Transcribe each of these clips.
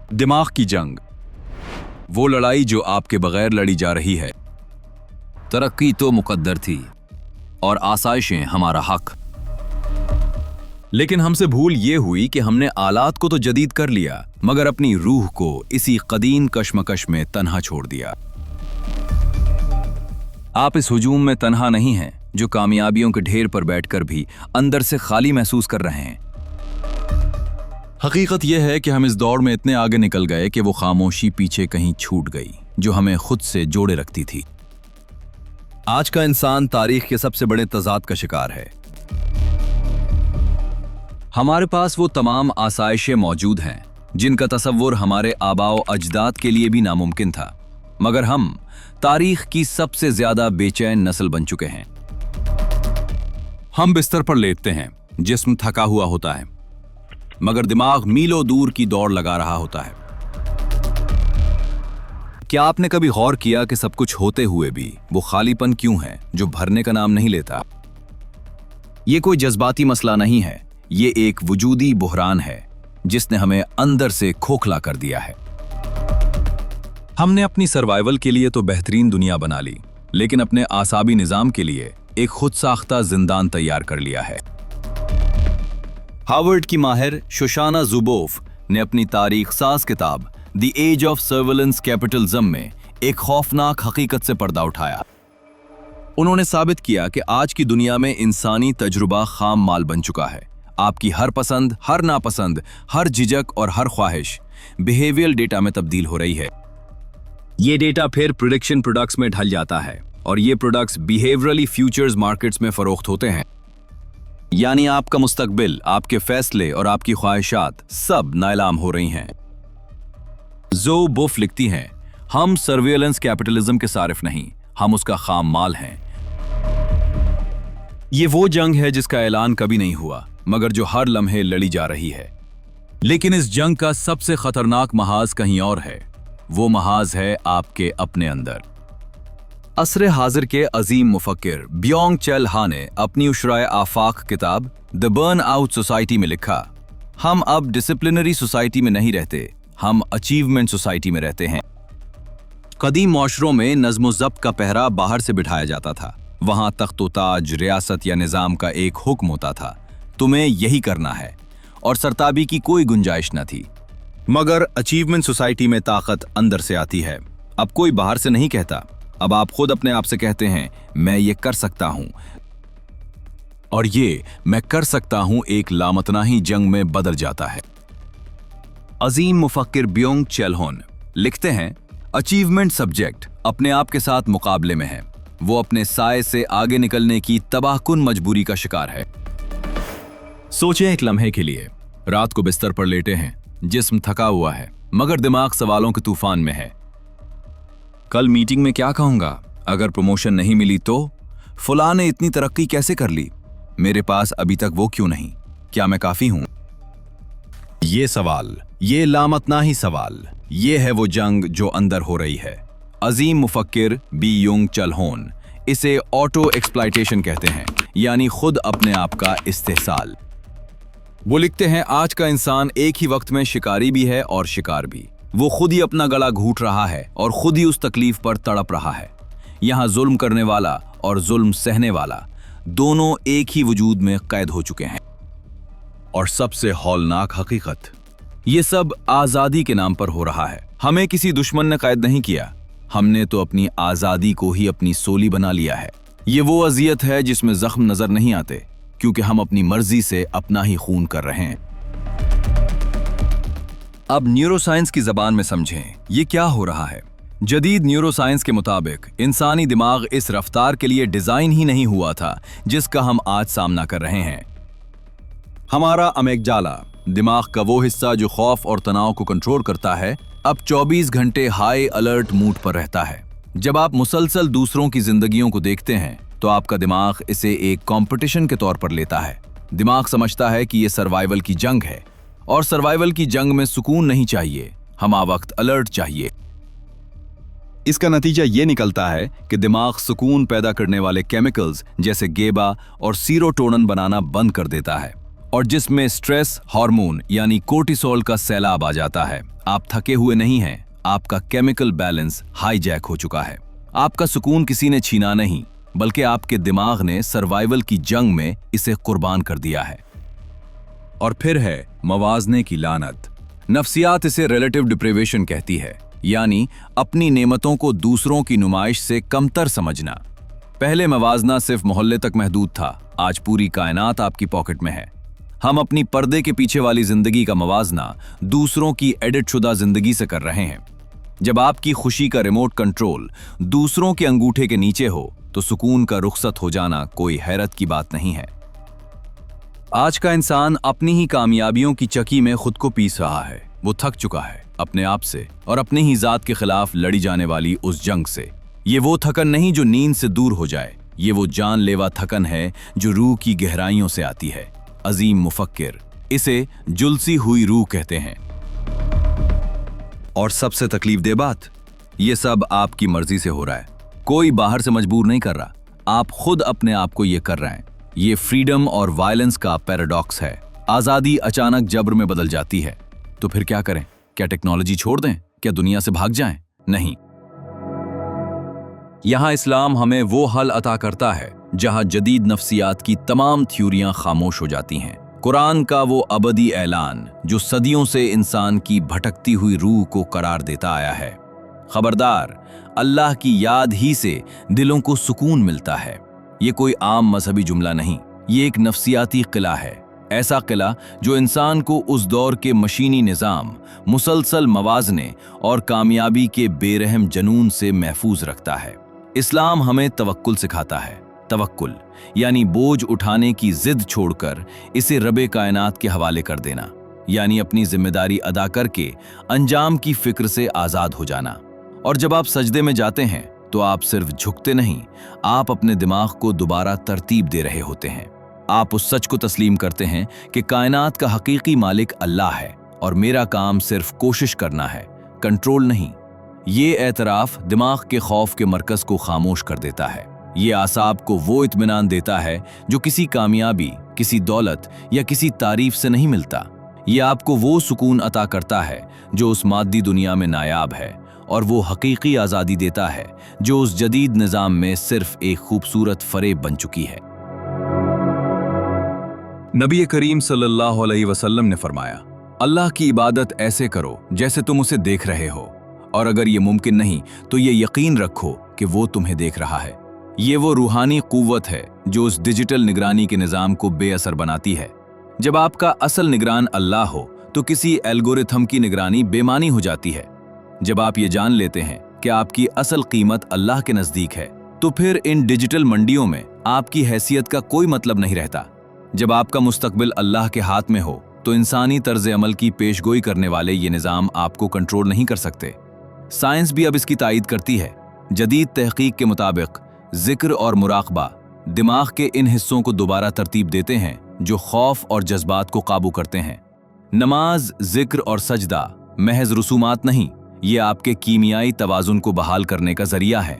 दिमाग की जंग, वो लड़ाई जो आपके बगैर लड़ी जा रही है। तरक्की तो मुकद्दर थी और आसाइशें हमारा हक, लेकिन हमसे भूल ये हुई कि हमने आलात को तो जदीद कर लिया मगर अपनी रूह को इसी कदीम कशमकश में तन्हा छोड़ दिया। आप इस हुजूम में तन्हा नहीं हैं जो कामयाबियों के ढेर पर बैठकर भी अंदर से खाली महसूस कर रहे हैं। हकीकत यह है कि हम इस दौड़ में इतने आगे निकल गए कि वो खामोशी पीछे कहीं छूट गई जो हमें खुद से जोड़े रखती थी। आज का इंसान तारीख के सबसे बड़े तजाद का शिकार है। हमारे पास वो तमाम आसाइशें मौजूद हैं जिनका तसव्वुर हमारे आबाओ अजदाद के लिए भी नामुमकिन था, मगर हम तारीख की सबसे ज्यादा बेचैन नस्ल बन चुके हैं। हम बिस्तर पर लेटते हैं, जिस्म थका हुआ होता है मगर दिमाग मीलों दूर की दौड़ लगा रहा होता है। क्या आपने कभी गौर किया कि सब कुछ होते हुए भी वो खालीपन क्यों है जो भरने का नाम नहीं लेता? ये कोई जज्बाती मसला नहीं है, ये एक वजूदी बुहरान है जिसने हमें अंदर से खोखला कर दिया है। हमने अपनी सर्वाइवल के लिए तो बेहतरीन दुनिया बना ली, लेकिन अपने आसाबी निजाम के लिए एक खुद साख्ता जिंदान तैयार कर लिया है। हार्वर्ड की माहिर शोशाना जुबोफ ने अपनी तारीख साज किताब the age of surveillance capitalism में एक खौफनाक हकीकत से पर्दा उठाया। उन्होंने साबित किया कि आज की दुनिया में इंसानी तजुर्बा खाम माल बन चुका है। आपकी हर पसंद, हर नापसंद, हर झिझक और हर ख्वाहिश बिहेवियरल डेटा में तब्दील हो रही है। ये डेटा फिर प्रेडिक्शन प्रोडक्ट्स में ढल जाता है और ये प्रोडक्ट्स बिहेवियरली फ्यूचर्स मार्केट्स में फरोख्त होते हैं। यानी आपका मुस्तकबिल, आपके फैसले और आपकी ख्वाहिशात सब नाइलाम हो रही हैं। जो बुफ लिखती हैं, हम सर्वेलेंस कैपिटलिज्म के सारिफ नहीं, हम उसका खाम माल हैं। ये वो जंग है जिसका ऐलान कभी नहीं हुआ मगर जो हर लम्हे लड़ी जा रही है। लेकिन इस जंग का सबसे खतरनाक महाज कहीं और है। वो महाज है आपके अपने अंदर। असरे हाजिर के अजीम मुफक्किर ब्योंग चेल हा ने अपनी उशराए आफाक किताब द बर्न आउट सोसाइटी में लिखा, हम अब डिसिप्लिनरी सोसाइटी में नहीं रहते, हम अचीवमेंट सोसाइटी में रहते हैं। कदीम मौशरों में नज़्म ज़ब्त का पहरा बाहर से बिठाया जाता था। वहां तख्तो ताज, रियासत या निज़ाम का एक हुक्म होता था, तुम्हें यही करना है, और सरताबी की कोई गुंजाइश न थी। मगर अचीवमेंट सोसाइटी में ताकत अंदर से आती है। अब कोई बाहर से नहीं कहता, अब आप खुद अपने आप से कहते हैं मैं ये कर सकता हूं, और ये मैं कर सकता हूं एक लामतनाही जंग में बदल जाता है। अजीम मुफक्किर ब्योंग चेल होन लिखते हैं, अचीवमेंट सब्जेक्ट अपने आप के साथ मुकाबले में है। वो अपने साए से आगे निकलने की तबाहकुन मजबूरी का शिकार है। सोचें एक लम्हे के लिए, रात को बिस्तर पर लेटे हैं, जिस्म थका हुआ है मगर दिमाग सवालों के तूफान में है। कल मीटिंग में क्या कहूंगा? अगर प्रमोशन नहीं मिली तो? फुला ने इतनी तरक्की कैसे कर ली? मेरे पास अभी तक वो क्यों नहीं? क्या मैं काफी हूं? ये सवाल, ये लामतनाही सवाल, ये है वो जंग जो अंदर हो रही है। अजीम मुफक्किर ब्योंग चेल होन इसे ऑटो एक्सप्लॉयटेशन कहते हैं, यानी खुद अपने आप का इस्तेहसाल। वो लिखते हैं, आज का इंसान एक ही वक्त में शिकारी भी है और शिकार भी। वो खुद ही अपना गला घूट रहा है और खुद ही उस तकलीफ पर तड़प रहा है। यहां जुल्म करने वाला और जुल्म सहने वाला दोनों एक ही वजूद में कैद हो चुके हैं। और सबसे हौलनाक हकीकत, ये सब आजादी के नाम पर हो रहा है। हमें किसी दुश्मन ने कैद नहीं किया, हमने तो अपनी आजादी को ही अपनी सोली बना लिया है। ये वो अजियत है जिसमें जख्म नजर नहीं आते, क्योंकि हम अपनी मर्जी से अपना ही खून कर रहे हैं। अब न्यूरोसाइंस की जबान में समझें ये क्या हो रहा है। जदीद न्यूरोसाइंस के मुताबिक इंसानी दिमाग इस रफ्तार के लिए डिजाइन ही नहीं हुआ था जिसका हम आज सामना कर रहे हैं। हमारा अमेगडाला, दिमाग का वो हिस्सा जो खौफ और तनाव को कंट्रोल करता है, अब 24 घंटे हाई अलर्ट मूड पर रहता है। जब आप मुसलसल दूसरों की जिंदगियों को देखते हैं तो आपका दिमाग इसे एक कंपटीशन के तौर पर लेता है। दिमाग समझता है कि यह सर्वाइवल की जंग है, और सर्वाइवल की जंग में सुकून नहीं चाहिए, हमावक्त अलर्ट चाहिए। इसका नतीजा ये निकलता है कि दिमाग सुकून पैदा करने वाले केमिकल्स जैसे गेबा और सीरोटोनिन बनाना बंद कर देता है और जिसमें स्ट्रेस हार्मोन यानी कोर्टिसोल का सैलाब आ जाता है। आप थके हुए नहीं हैं, आपका केमिकल बैलेंस हाईजैक हो चुका है। आपका सुकून किसी ने छीना नहीं, बल्कि आपके दिमाग ने सर्वाइवल की जंग में इसे कुर्बान कर दिया है। और फिर है मवाजने की लानत। नफ्सियात इसे रिलेटिव डिप्रिवेशन कहती है, यानी अपनी नेमतों को दूसरों की नुमाइश से कमतर समझना। पहले मवाजना सिर्फ मोहल्ले तक महदूद था, आज पूरी कायनात आपकी पॉकेट में है। हम अपनी पर्दे के पीछे वाली जिंदगी का मवाजना दूसरों की एडिट शुदा जिंदगी से कर रहे हैं। जब आपकी खुशी का रिमोट कंट्रोल दूसरों के अंगूठे के नीचे हो तो सुकून का रुखसत हो जाना कोई हैरत की बात नहीं है। आज का इंसान अपनी ही कामयाबियों की चकी में खुद को पीस रहा है। वो थक चुका है अपने आप से और अपनी ही जात के खिलाफ लड़ी जाने वाली उस जंग से। ये वो थकन नहीं जो नींद से दूर हो जाए, ये वो जानलेवा थकन है जो रूह की गहराइयों से आती है। अजीम मुफक्किर इसे जुलसी हुई रूह कहते हैं। और सबसे तकलीफ दे बात, ये सब आपकी मर्जी से हो रहा है, कोई बाहर से मजबूर नहीं कर रहा, आप खुद अपने आप को ये कर रहे हैं। ये फ्रीडम और वायलेंस का पैराडॉक्स है। आजादी अचानक जब्र में बदल जाती है, तो फिर क्या करें? क्या टेक्नोलॉजी छोड़ दें? क्या दुनिया से भाग जाएं? नहीं। यहां इस्लाम हमें वो हल अता करता है जहां जदीद नफ्सियात की तमाम थ्योरियां खामोश हो जाती हैं। कुरान का वो अबदी ऐलान जो सदियों से इंसान की भटकती हुई रूह को करार देता आया है। खबरदार, अल्लाह की याद ही से दिलों को सुकून मिलता है। ये कोई आम मजहबी जुमला नहीं, ये एक नफ्सियाती किला है। ऐसा किला जो इंसान को उस दौर के मशीनी निज़ाम, मुसलसल मवाजने और कामयाबी के बेरहम जनून से महफूज रखता है। इस्लाम हमें तवक्कुल सिखाता है। तवक्कुल यानी बोझ उठाने की जिद छोड़कर इसे रबे कायनात के हवाले कर देना, यानी अपनी जिम्मेदारी अदा करके अंजाम की फिक्र से आज़ाद हो जाना। और जब आप सजदे में जाते हैं तो आप सिर्फ झुकते नहीं, आप अपने दिमाग को दोबारा तरतीब दे रहे होते हैं। आप उस सच को तस्लीम करते हैं कि कायनात का हकीकी मालिक अल्लाह है और मेरा काम सिर्फ कोशिश करना है, कंट्रोल नहीं। ये एतराफ़ दिमाग के खौफ के मरकज़ को खामोश कर देता है। ये आसाब को वो इत्मीनान देता है जो किसी कामयाबी, किसी दौलत या किसी तारीफ से नहीं मिलता। ये आपको वो सुकून अता करता है जो उस मादी दुनिया में नायाब है, और वो हकीकी आज़ादी देता है जो उस जदीद निज़ाम में सिर्फ एक खूबसूरत फरेब बन चुकी है। नबी करीम सल्लल्लाहु अलैहि वसल्लम ने फरमाया, अल्लाह की इबादत ऐसे करो जैसे तुम उसे देख रहे हो, और अगर ये मुमकिन नहीं तो ये यकीन रखो कि वो तुम्हें देख रहा है। ये वो रूहानी कुव्वत है जो उस डिजिटल निगरानी के निज़ाम को बेअसर बनाती है। जब आपका असल निगरान अल्लाह हो तो किसी एल्गोरिथम की निगरानी बेमानी हो जाती है। जब आप ये जान लेते हैं कि आपकी असल कीमत अल्लाह के नज़दीक है, तो फिर इन डिजिटल मंडियों में आपकी हैसियत का कोई मतलब नहीं रहता। जब आपका मुस्तकबिल अल्लाह के हाथ में हो तो इंसानी तर्ज अमल की पेशगोई करने वाले ये निज़ाम आपको कंट्रोल नहीं कर सकते। साइंस भी अब इसकी तायीद करती है। जदीद तहकीक के मुताबिक जिक्र और मुराकबा दिमाग के इन हिस्सों को दोबारा तरतीब देते हैं जो खौफ और जज्बात को काबू करते हैं। नमाज, जिक्र और सजदा महज रसूमात नहीं, ये आपके कीमियाई तवाजुन को बहाल करने का जरिया है।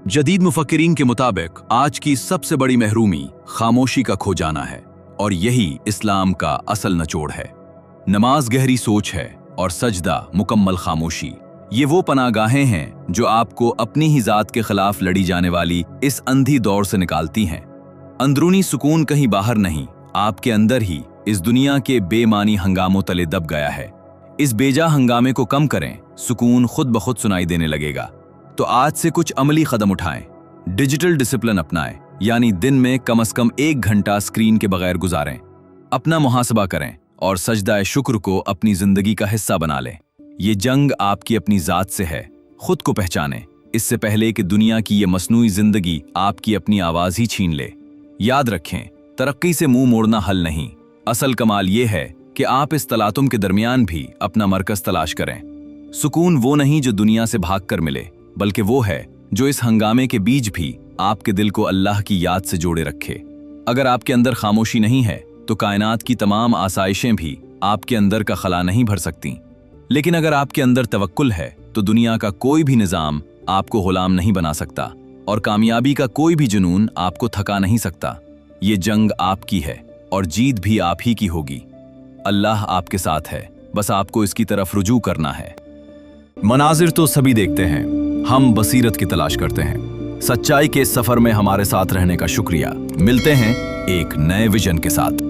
जदीद मुफक्किरीन के मुताबिक आज की सबसे बड़ी महरूमी खामोशी का खो जाना है, और यही इस्लाम का असल निचोड़ है। नमाज गहरी सोच है और सजदा मुकम्मल खामोशी। ये वो पनागाहें हैं जो आपको अपनी ही जात के खिलाफ लड़ी जाने वाली इस अंधी दौड़ से निकालती हैं। अंदरूनी सुकून कहीं बाहर नहीं, आपके अंदर ही इस दुनिया के बेमानी हंगामों तले दब गया है। इस बेजा हंगामे को कम करें, सुकून खुद ब खुद सुनाई देने लगेगा। तो आज से कुछ अमली कदम उठाएं, डिजिटल डिसिप्लिन अपनाएं, यानी दिन में कम से कम 1 घंटा स्क्रीन के बगैर गुजारें। अपना मुहासबा करें और सजदा शुक्र को अपनी जिंदगी का हिस्सा बना लें। ये जंग आपकी अपनी जात से है, खुद को पहचानें इससे पहले कि दुनिया की ये मसनूई जिंदगी आपकी अपनी आवाज ही छीन ले। याद रखें, तरक्की से मुंह मोड़ना हल नहीं, असल कमाल ये है कि आप इस तलातुम के दरमियान भी अपना मरकज तलाश करें। सुकून वो नहीं जो दुनिया से भाग कर मिले, बल्कि वो है जो इस हंगामे के बीच भी आपके दिल को अल्लाह की याद से जोड़े रखे। अगर आपके अंदर खामोशी नहीं है तो कायनात की तमाम आसाइशें भी आपके अंदर का खला नहीं भर सकती। लेकिन अगर आपके अंदर तवक्कुल है तो दुनिया का कोई भी निज़ाम आपको गुलाम नहीं बना सकता, और कामयाबी का कोई भी जुनून आपको थका नहीं सकता। ये जंग आपकी है, और जीत भी आप ही की होगी। अल्लाह आपके साथ है, बस आपको इसकी तरफ रुजू करना है। मनाजिर तो सभी देखते हैं, हम बसीरत की तलाश करते हैं। सच्चाई के इस सफर में हमारे साथ रहने का शुक्रिया। मिलते हैं एक नए विजन के साथ।